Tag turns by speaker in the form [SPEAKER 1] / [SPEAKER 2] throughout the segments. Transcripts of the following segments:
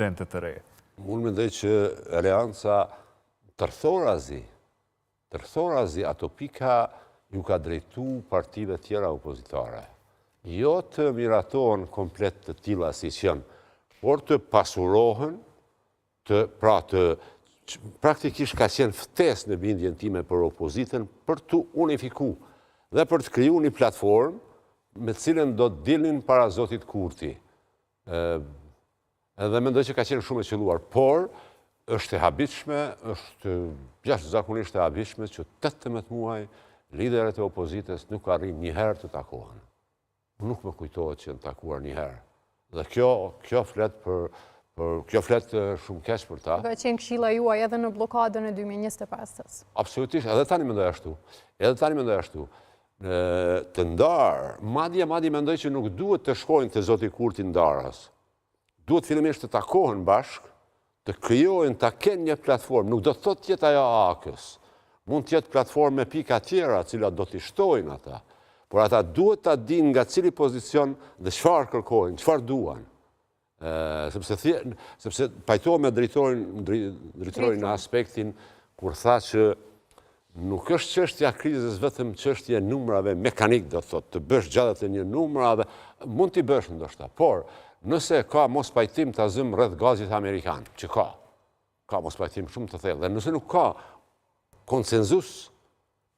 [SPEAKER 1] tente të re?
[SPEAKER 2] Unë mendoj që Aleanca tërthorazi ato pika ju ka drejtu partive tjera opozitare. Jo të miratohen komplet të tilla si që janë, por të pasurohen, praktikisht ka qenë ftesë në bindjen time për opozitën për të unifiku dhe për të kriju një platformë me cilën do të dilnin para Zotit Kurti. Edhe mendoj që ka qenë shumë e qelluar, por është e habitshme, është jashtëzakonisht e habitshme që 18 muaj liderët e opozitës nuk arrin një herë të takohen. Nuk më kujtohet që janë takuar një herë. Dhe kjo flet shumë keq për ta.
[SPEAKER 3] Ka qenë këshilla juaj edhe në blokadën e 2025-s.
[SPEAKER 2] Absolutisht, edhe tani mendoj ashtu. Të ndarë, madje mendoj që nuk duhet të shkojnë të Zoti Kurti ndarës. Duhet fillimisht të takohen bashkë, të krijojnë, ta kenë një platformë, nuk do të thotë tjetë ajo AK-s. Mund të jetë platformë me pika tjera, cilat do t'i shtojnë ata. Por ata duhet ta dinë nga cili pozicion dhe çfarë kërkojnë, çfarë duan. Sepse pajtohem me drejtorin në aspektin kur tha që nuk është çështja krizës vetëm çështje numrave mekanik, do thotë, të bësh gjatë të një numrave, mund t'i bësh ndoshta, por nëse ka mos pajtim të azëm rreth gazit amerikan, që ka mos pajtim shumë të thellë, dhe nëse nuk ka konsenzus,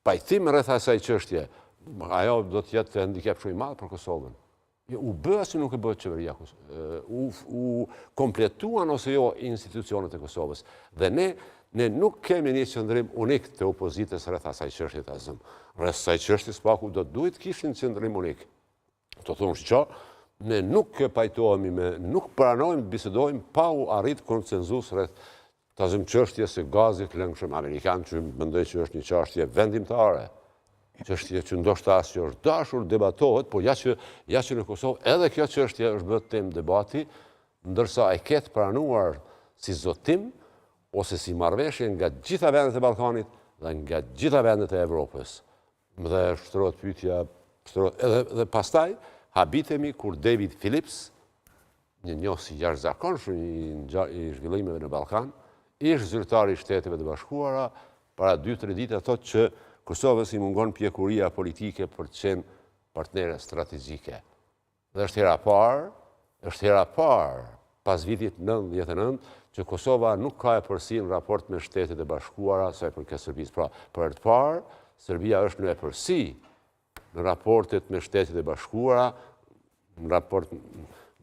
[SPEAKER 2] pajtim rreth asaj çështje, ajo do të jetë handicap shumë i madh për Kosovën. U bë asë nuk e bëhet qeveria, u kompletuan ose jo institucionet e Kosovës. Dhe ne nuk kemi një qëndrim unik të opozitës rreth asaj çështje të azëm. Rreth asaj çështjes paku do të duhet kishin qëndrim unik. Të thonë që ne nuk pajtohemi nuk pranojmë, bisedojmë pa u arrit konsenzus rreth të azëm çështjes së gazit lëngshëm amerikan, që mendoj që është një çështje vendimtare. Çështje që ndoshta as që është dashur debatohet, por ja që në Kosovë edhe kjo çështje është bërë temë debati, ndërsa e ketë pranuar si zotim ose si marrëveshje nga gjitha vendet e Ballkanit dhe nga gjitha vendet e Evropës. Dhe shtrohet pyetja, edhe pastaj habitemi kur David Phillips, një njohës i jashtëzakonshëm i zhvillimeve në Ballkan, ish zyrtar i Shteteve të Bashkuara, para 2-3 ditë thotë që Kosovës i mungon pjekuria politike për të qenë partnere strategjike. Dhe është hera parë, pas vitit 99, që Kosova nuk ka e përsi në raport me Shtetet e Bashkuara, sa e përket Serbisë. Pra, për të parë, Serbia është në e përsi në raportet me Shtetet e Bashkuara, në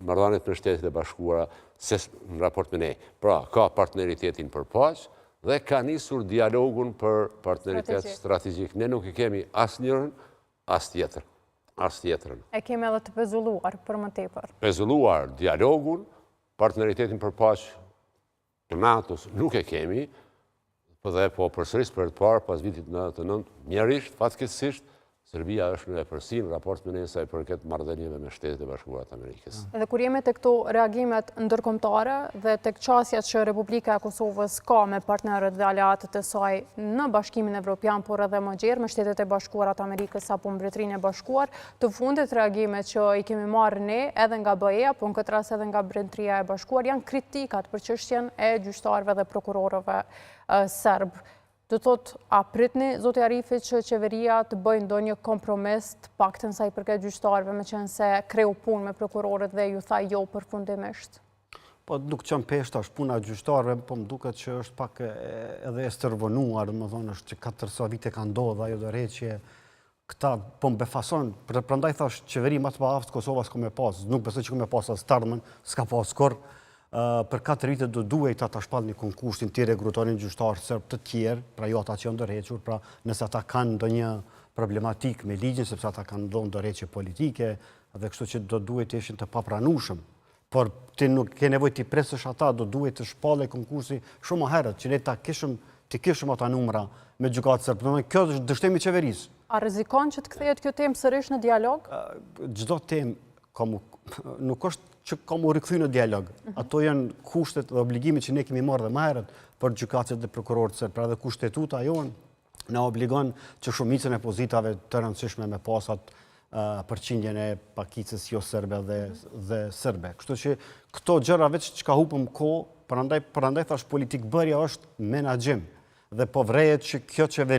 [SPEAKER 2] marrëdhëniet me Shtetet e Bashkuara, se në raport me ne. Pra, ka partneritetin për paqë, dhe ka nisur dialogun për partneritet strategjik. Ne nuk e kemi as njërën, as tjetërën.
[SPEAKER 3] E kemi edhe të pezulluar për më tepër.
[SPEAKER 2] Pezulluar dialogun, partneritetin për paqë të NATO-s nuk e kemi, dhe po përsëris për të parë pas vitit 99, njerisht, fatkeqësisht, Serbia është në e përsi në raport me ne sa i përket marrëdhënieve me Shtetet e Bashkuara të Amerikës.
[SPEAKER 3] Edhe kur jemi tek këto reagimet ndërkombëtare dhe tek qasjat që Republika e Kosovës ka me partnerët dhe aleatët e saj në Bashkimin Evropian, por edhe më gjerë me Shtetet e Bashkuara të Amerikës apo Mbretërinë e Bashkuar, të fundit reagimet që i kemi marrë ne edhe nga BE-ja, po në këtë rast edhe nga Mbretëria e Bashkuar, janë kritikat për çështjen e gjyqtarëve dhe prokurorëve serb. Do thotë, a pritni, zoti Arifi, që qeveria të bëjë ndonjë kompromis të paktën sa i përket gjyqtarëve, me qenë se kreu punë me prokurorët dhe ju tha jo përfundimisht?
[SPEAKER 4] Po nuk qënë peshta është puna gjyqtarëve, po më duket që është pak edhe e stërvënuar, më thonë është që 4 vite ka ndodhur ajo dorëheqje, këta po më befason, prandaj thash qeveri më të paaft Kosova s'ka me pas, nuk besoj që ka me pas as tardhmen, s'ka pas kur. Për 4 vite do duhet ata shpallin konkursin të rekrutonin gjyqtarë serb të tjerë, pra jo ata që janë dorëhequr, pra nëse ata kanë ndonjë problematik me ligjin, sepse ata kanë ndonjë dorëheqje politike, dhe kështu që do duhet të ishin të papranueshëm. Por ti nuk ke nevojë të presësh ata, do duhet të shpallej konkursi shumë më herët, që ne ta kishim ata numra me gjykatë serb. Domethënë kjo është dështimi i qeverisë.
[SPEAKER 3] A rrezikon që të kthehet kjo temë sërish në dialog?
[SPEAKER 4] Çdo temë nuk është që ka mu rikëthy në dialog. Ato janë kushtet dhe obligimit që ne kemi marrë dhe më herët për gjykatësit dhe prokurorët serb. Pra dhe kushtetuta jonë na obligon që shumicën e pozitave të rëndësishme me pasat përqindjen e pakicës jo serbe dhe serbe. Kështu që këto gjëra veç që ka hupëm ko, prandaj thash politik bërja është menaxhim. Dhe po vrejet që kjo qeveri